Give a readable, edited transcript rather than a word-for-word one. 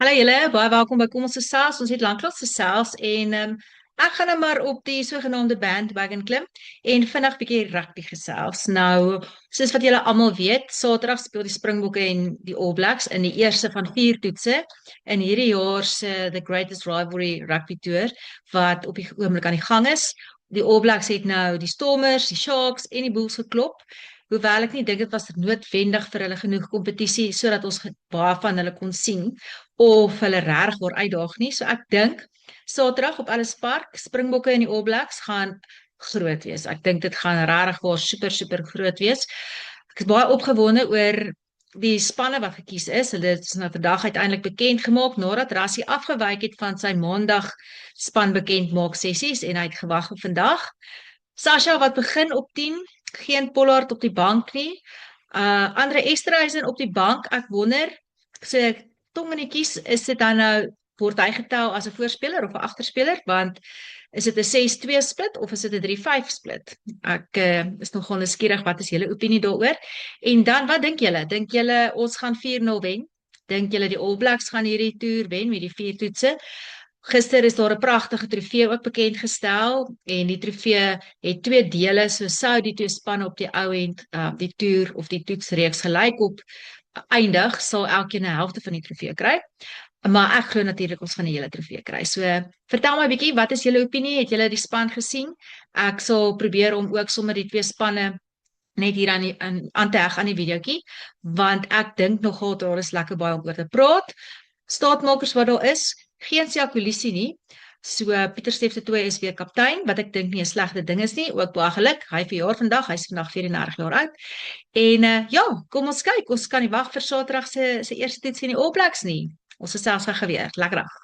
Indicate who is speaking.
Speaker 1: Hallo julle, baie welkom by Kom ons gesels. Ons het lanklaas gesels en ek gaan nou maar op die sogenaamde bandwagon klim en vinnig bietjie rugby gesels. Nou, soos wat julle almal weet, Saterdag speel die Springbokke en die All Blacks in die eerste van 4 toetse in hierdie jaar se The Greatest Rivalry Rugby Tour wat op die oomblik aan die gang is. Die All Blacks het nou die Stormers, die Sharks en die Bulls geklop. Hoewel ek nie dink dit was noodwendig vir hulle genoeg kompetisie sodat ons baie van hulle kon sien of hulle regtig waar uitdaag nie. So ek dink Saterdag op Ellis Park, Springbokke en die All Blacks gaan groot wees. Ek dink dit gaan regtig waar super groot wees. Ek is baie opgewonde oor die spanne wat gekies is. Hulle is nou vandag uiteindelik bekend gemaak nadat Rassie afgewyk het van sy maandag span bekendmaak sessies en hy het gewag op vandag. Sasha wat begin op 10, geen Pollard op die bank nie. Andre Esterhuizen op die bank. Ek wonder, so tong in die kies, is dit dan nou word hy getel as 'n voorspeler of 'n agterspeler, want is dit 'n 6-2 split of is dit 'n 3-5 split? Ek is nogal nuuskierig, wat is julle opinie daaroor? En dan, wat dink julle? Dink julle ons gaan 4-0 wen? Dink julle die All Blacks gaan hierdie toer wen met die 4 toetse? Gister is daar 'n pragtige trofee ook bekend gestel en die trofee het 2 dele, so sou die twee spanne op die ou end die toer of die toetsreeks gelyk op eindig, sal elkeen 'n helfte van die trofee kry. Maar ek glo natuurlik ons gaan die hele trofee kry. So vertel my 'n bietjie, wat is julle opinie? Het julle die span gesien? Ek sal probeer om ook sommer die twee spanne net hier aan te heg aan die videoetjie, want ek dink nogal daar is lekker baie om oor te praat. Staatmakers wat daar is, geen Siya Kolisi nie. So Pieter Stef du Toit is weer kaptein, wat ek dink nie 'n slegte ding is nie. Ook baie geluk. Hy verjaar vandag. Hy's vandag 34 jaar oud. En ja, kom ons kyk. Ons kan nie wag vir Saterdag se eerste toets in die All Blacks nie. Ons gesels gou weer. Lekker dag.